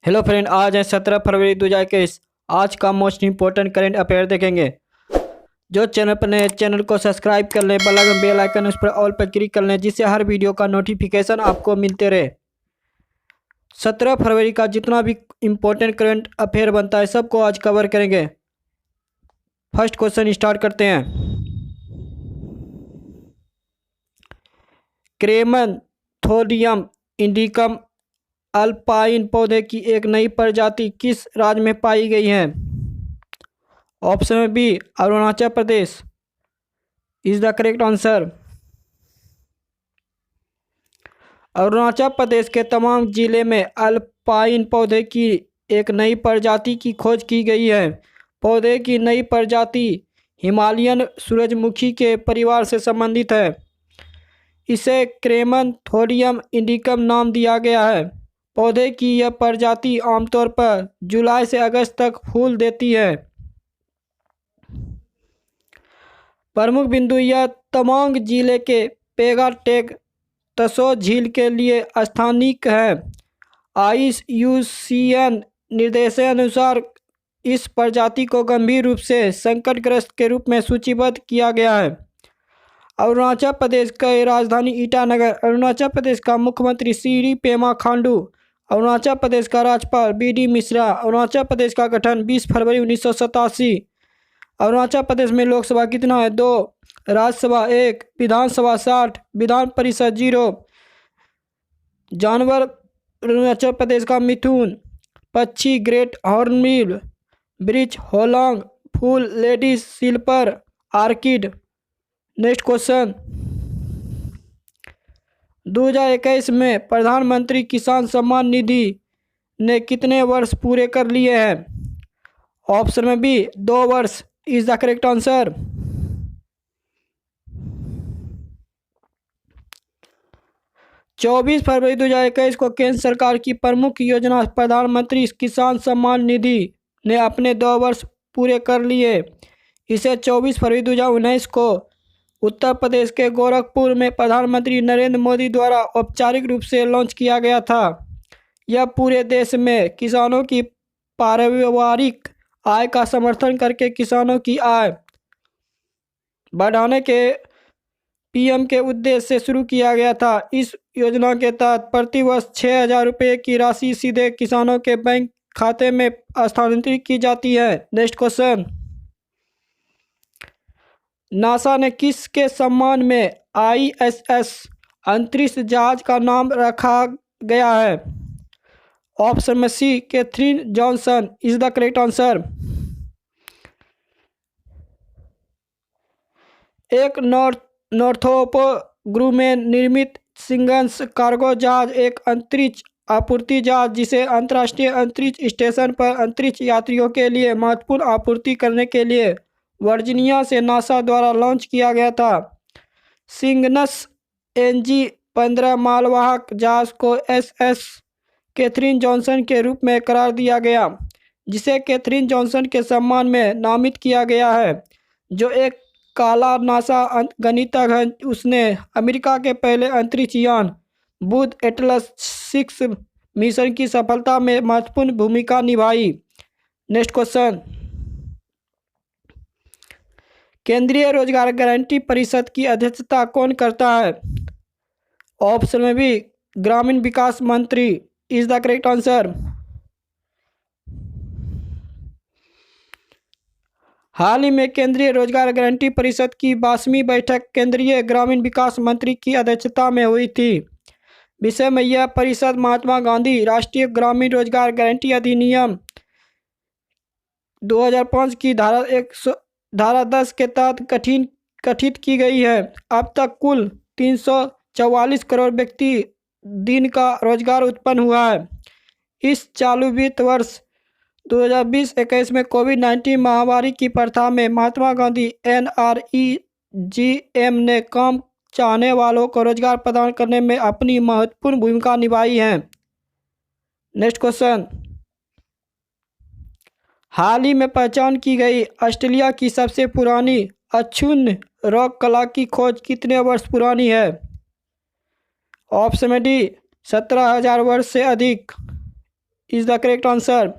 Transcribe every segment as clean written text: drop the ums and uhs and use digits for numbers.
Hello friend, आज है 17 फरवरी 2021। आज का मोस्ट इंपॉर्टेंट करंट अफेयर देखेंगे। जो चैनल पर नए, चैनल को सब्सक्राइब कर लें, बेल आइकन उस पर ऑल पर क्लिक कर लें, जिससे हर वीडियो का नोटिफिकेशन आपको मिलते रहे। 17 फरवरी का जितना भी इम्पोर्टेंट करंट अफेयर बनता है सबको आज कवर करेंगे। फर्स्ट क्वेश्चन स्टार्ट करते हैं। क्रेमेंथोरियम इंडिकम अल्पाइन पौधे की एक नई प्रजाति किस राज्य में पाई गई है? ऑप्शन में B, Arunachal Pradesh is the correct answer. Arunachal Pradesh के तमाम जिले में अल्पाइन पौधे की एक नई प्रजाति की खोज की गई है। पौधे की नई प्रजाति हिमालयन सूरजमुखी के परिवार से संबंधित है। इसे क्रेमेंथोरियम इंडिकम नाम दिया गया है। पौधे की यह प्रजाति आमतौर पर जुलाई से अगस्त तक फूल देती है। प्रमुख बिंदु यह तवांग जिले के पेगाटेक तसो झील के लिए स्थानिक है। IUCN निर्देशानुसार इस प्रजाति को गंभीर रूप से संकटग्रस्त के रूप में सूचीबद्ध किया गया है। अरुणाचल प्रदेश की राजधानी ईटानगर, अरुणाचल प्रदेश का मुख्यमंत्री श्री पेमा खांडू, अरुणाचल प्रदेश का राज्यपाल BD मिश्रा। अरुणाचल प्रदेश का गठन 20 फरवरी 1987। अरुणाचल प्रदेश में लोकसभा कितना है? 2, राज्यसभा 1, विधानसभा 60, विधान परिषद 0। जानवर अरुणाचल प्रदेश का मिथुन, पक्षी ग्रेट हॉर्नबिल, वृक्ष होलांग, फूल लेडी सिल्पर आर्किड। Next question. 2021 में प्रधानमंत्री किसान सम्मान निधि ने कितने वर्ष पूरे कर लिए हैं? ऑप्शन में बी, 2 वर्ष इज द करेक्ट आंसर। चौबीस फरवरी 2021 को केंद्र सरकार की प्रमुख योजना प्रधानमंत्री किसान सम्मान निधि ने अपने 2 वर्ष पूरे कर लिए। इसे 24 फरवरी 2019 को उत्तर प्रदेश के गोरखपुर में प्रधानमंत्री नरेंद्र मोदी द्वारा औपचारिक रूप से लॉन्च किया गया था। यह पूरे देश में किसानों की पारिवारिक आय का समर्थन करके किसानों की आय बढ़ाने के PM के उद्देश्य से शुरू किया गया था। इस योजना के तहत प्रतिवर्ष 6,000 रुपये की राशि सीधे किसानों के बैंक खाते में स्थानांतरित की जाती है। Next question. नासा ने किसके सम्मान में ISS अंतरिक्ष जहाज का नाम रखा गया है? ऑप्शन में C, Katherine Johnson is the correct answer. एक नॉर्थोप ग्रूमेन निर्मित सिंगन्स कार्गो जहाज एक अंतरिक्ष आपूर्ति जहाज जिसे अंतर्राष्ट्रीय अंतरिक्ष स्टेशन पर अंतरिक्ष यात्रियों के लिए महत्वपूर्ण आपूर्ति करने के लिए वर्जीनिया से नासा द्वारा लॉन्च किया गया था। सिंगनस NG-15 मालवाहक जहाज को SS कैथरीन जॉनसन के रूप में करार दिया गया, जिसे कैथरीन जॉनसन के सम्मान में नामित किया गया है, जो एक काला नासा गणितज्ञ है। उसने अमेरिका के पहले अंतरिक्ष यान बुध एटलस 6 मिशन की सफलता में महत्वपूर्ण भूमिका निभाई। Next question. केंद्रीय रोजगार गारंटी परिषद की अध्यक्षता कौन करता है? ऑप्शन में भी, ग्रामीण विकास मंत्री इज द करेक्ट आंसर। हाल ही में केंद्रीय रोजगार गारंटी परिषद की 22वीं बैठक केंद्रीय ग्रामीण विकास मंत्री की अध्यक्षता में हुई थी। विषय में यह परिषद महात्मा गांधी राष्ट्रीय ग्रामीण रोजगार गारंटी अधिनियम 2005 की धारा 10 के तहत गठित की गई है। अब तक कुल 344 करोड़ व्यक्ति दिन का रोजगार उत्पन्न हुआ है। इस चालू वित्त वर्ष 2020-21 में कोविड-19 महामारी की प्रथा में महात्मा गांधी NREGM ने काम चाहने वालों को रोजगार प्रदान करने में अपनी महत्वपूर्ण भूमिका निभाई है। Next question. हाल ही में पहचान की गई ऑस्ट्रेलिया की सबसे पुरानी अक्षुण्ण रॉक कला की खोज कितने वर्ष पुरानी है? ऑप्शन में डी, 17,000 वर्ष से अधिक इज द करेक्ट आंसर।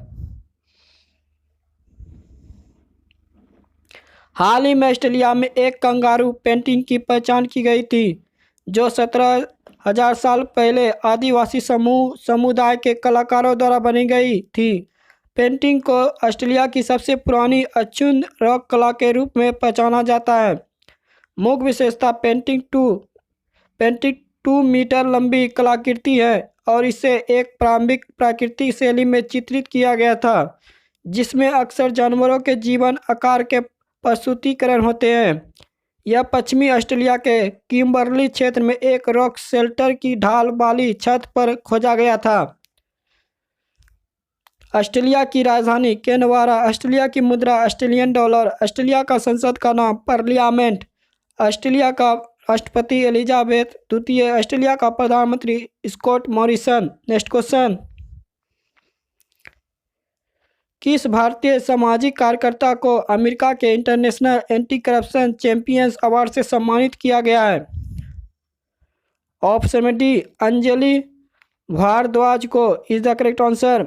हाल ही में ऑस्ट्रेलिया में एक कंगारू पेंटिंग की पहचान की गई थी जो 17,000 साल पहले आदिवासी समुदाय के कलाकारों द्वारा बनी गई थी। पेंटिंग को ऑस्ट्रेलिया की सबसे पुरानी अक्षुण्ण रॉक कला के रूप में पहचाना जाता है। मुख्य विशेषता पेंटिंग 2 मीटर लंबी कलाकृति है और इसे एक प्रारंभिक प्राकृतिक शैली में चित्रित किया गया था जिसमें अक्सर जानवरों के जीवन आकार के प्रस्तुतिकरण होते हैं। यह पश्चिमी ऑस्ट्रेलिया के किम्बरली क्षेत्र में एक रॉक शेल्टर की ढाल वाली छत पर खोजा गया था। ऑस्ट्रेलिया की राजधानी कैनबरा, ऑस्ट्रेलिया की मुद्रा ऑस्ट्रेलियन डॉलर, ऑस्ट्रेलिया का संसद का नाम पार्लियामेंट, ऑस्ट्रेलिया का राष्ट्रपति एलिजाबेथ द्वितीय, ऑस्ट्रेलिया का प्रधानमंत्री स्कॉट मॉरिसन। नेक्स्ट क्वेश्चन, किस भारतीय सामाजिक कार्यकर्ता को अमेरिका के international anti corruption champions award से सम्मानित किया गया है? ऑप्शन में डी अंजलि भारद्वाज को इज द करेक्ट आंसर।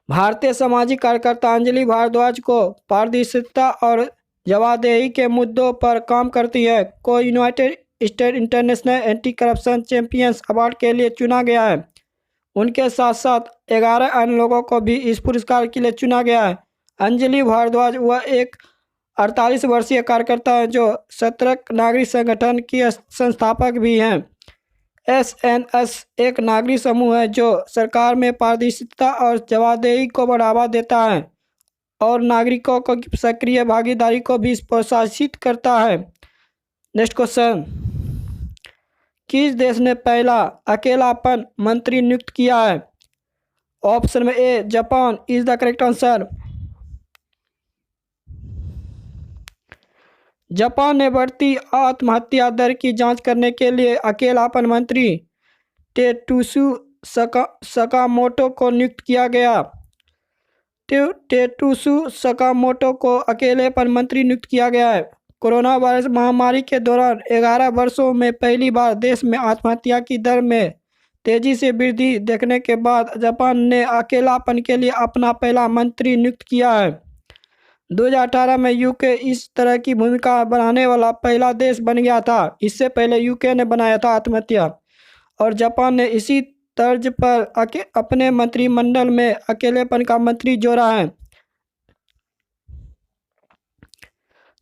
भारतीय सामाजिक कार्यकर्ता अंजलि भारद्वाज को पारदर्शिता और जवाबदेही के मुद्दों पर काम करती है को United state international anti corruption champions award के लिए चुना गया है। उनके साथ साथ 11 अन्य लोगों को भी इस पुरस्कार के लिए चुना गया है। अंजलि भारद्वाज वह एक 48 वर्षीय कार्यकर्ता है जो सतर्क नागरिक संगठन की संस्थापक भी हैं। SNS एक नागरिक समूह है जो सरकार में पारदर्शिता और जवाबदेही को बढ़ावा देता है और नागरिकों को सक्रिय भागीदारी को भी प्रोत्साहित करता है। नेक्स्ट क्वेश्चन, किस देश ने पहला अकेलापन मंत्री नियुक्त किया है? ऑप्शन में A Japan is the correct answer. Japan ने बढ़ती आत्महत्या दर की जांच करने के लिए अकेलापन मंत्री तेत्सुयो सकामोटो को नियुक्त किया गया। तेत्सुयो सकामोटो को अकेलेपन मंत्री नियुक्त किया गया है। कोरोना वायरस महामारी के दौरान 11 वर्षों में पहली बार देश में आत्महत्या की दर में तेजी से वृद्धि देखने के बाद जापान ने अकेलापन के लिए अपना पहला मंत्री नियुक्त किया है। 2018 में यूके इस तरह की भूमिका बनाने वाला पहला देश बन गया था। इससे पहले यूके ने बनाया था आत्महत्या और जापान ने इसी तर्ज पर अपने मंत्रिमंडल में अकेलेपन का मंत्री जोड़ा है।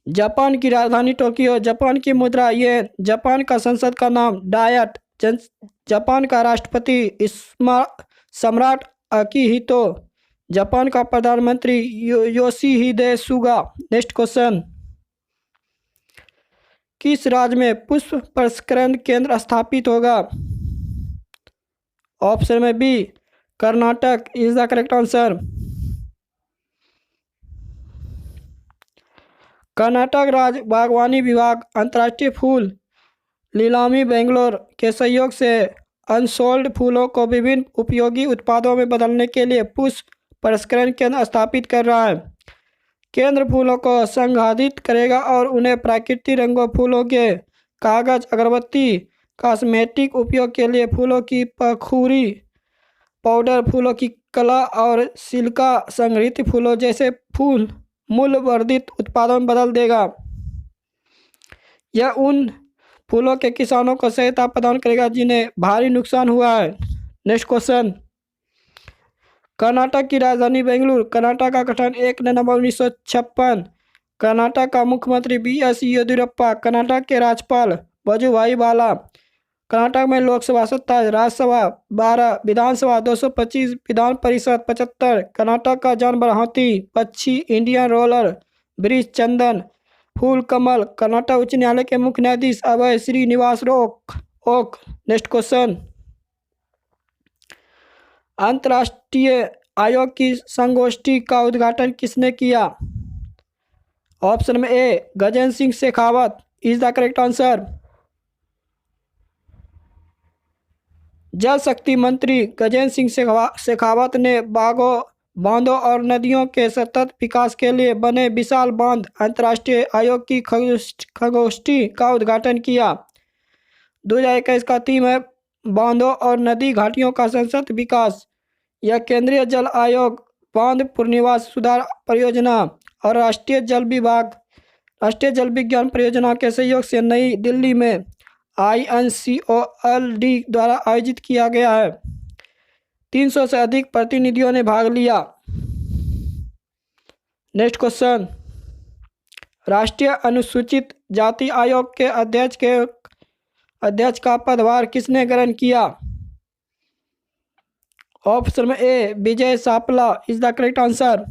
जापान की राजधानी टोक्यो, जापान की मुद्रा येन, जापान का संसद का नाम डायट, जापान का राष्ट्रपति सम्राट अकिहितो, जापान का प्रधानमंत्री योशिहिदे सुगा। नेक्स्ट क्वेश्चन, किस राज्य में पुष्प प्रसंस्करण केंद्र स्थापित होगा? ऑप्शन में B Karnataka is the correct answer. Karnataka राज्य बागवानी विभाग अंतर्राष्ट्रीय फूल नीलामी बेंगलोर के सहयोग से अनसोल्ड फूलों को विभिन्न उपयोगी उत्पादों में बदलने के लिए पुष्प प्रसंस्करण केंद्र स्थापित कर रहा है। केंद्र फूलों को संसाधित करेगा और उन्हें प्राकृतिक रंगों, फूलों के कागज, अगरबत्ती, कॉस्मेटिक उपयोग के लिए फूलों की पखुरी पाउडर, फूलों की कला और सिलिका संग्रहित फूलों जैसे फूल मूल्य वर्धित उत्पादों में बदल देगा। यह उन फूलों के किसानों को सहायता प्रदान करेगा जिन्हें भारी नुकसान हुआ है। नेक्स्ट क्वेश्चन, कर्नाटक की राजधानी बेंगलुरु, कर्नाटक का गठन 1 नवंबर 1956, कर्नाटक का मुख्यमंत्री BS येदियुरप्पा, कर्नाटक के राज्यपाल वजुभाई वाला, कर्नाटक में लोकसभा 27, राज्यसभा 12, विधानसभा 225, विधान परिषद 75, कर्नाटक का जानवर हाथी, पक्षी, इंडियन रोलर ब्रिज, चंदन फूल, कमल, कर्नाटक उच्च न्यायालय के मुख्य न्यायाधीश अभय श्रीनिवास ओक। नेक्स्ट क्वेश्चन, अंतर्राष्ट्रीय आयोग की संगोष्ठी का उद्घाटन किसने किया? ऑप्शन में A Gajendra Singh Shekhawat is the correct answer. Jal Shakti मंत्री गजेंद्र सिंह शेखावत ने बांधों और नदियों के सतत विकास के लिए बने विशाल बांध अंतर्राष्ट्रीय आयोग की संगोष्ठी का उद्घाटन किया। 2021 का थीम है बांधों और नदी घाटियों का सशक्त विकास। यह केंद्रीय जल आयोग, बांध पुनर्निवास सुधार परियोजना और राष्ट्रीय जल विज्ञान परियोजना के सहयोग से नई दिल्ली में INCOLD द्वारा आयोजित किया गया है। 300 से अधिक प्रतिनिधियों ने भाग लिया। नेक्स्ट क्वेश्चन, राष्ट्रीय अनुसूचित जाति आयोग के अध्यक्ष का पदभार किसने ग्रहण किया? ऑप्शन में A Vijay Sampla is the correct answer.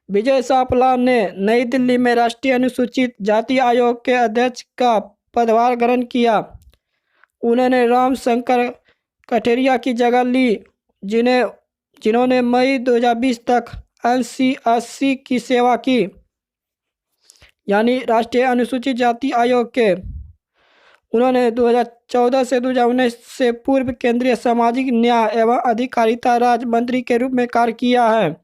Vijay Sampla ने नई दिल्ली में राष्ट्रीय अनुसूचित जाति आयोग के अध्यक्ष का पदभार ग्रहण किया। उन्होंने राम शंकर कठेरिया की जगह ली, जिन्होंने मई 2020 तक NCSC की सेवा की, यानी राष्ट्रीय अनुसूचित जाति आयोग के। उन्होंने 2014 से 2019 से पूर्व केंद्रीय सामाजिक न्याय एवं अधिकारिता राज्य मंत्री के रूप में कार्य किया है।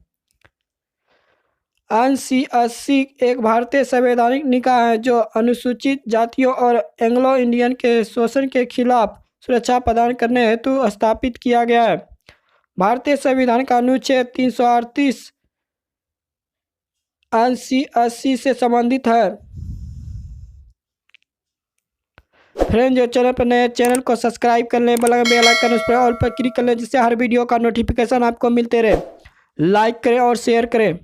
NCSC एक भारतीय संवैधानिक निकाय है जो अनुसूचित जातियों और एंग्लो इंडियन के शोषण के खिलाफ सुरक्षा प्रदान करने हेतु स्थापित किया गया है। भारतीय संविधान का अनुच्छेद 338 NCSC से संबंधित है। फ्रेंड, जो चैनल पर नए, चैनल को सब्सक्राइब कर लें, बेल आइकन उस पर ऑल पर क्लिक कर लें, जिससे हर वीडियो का नोटिफिकेशन आपको मिलते रहे। लाइक करें और शेयर करें।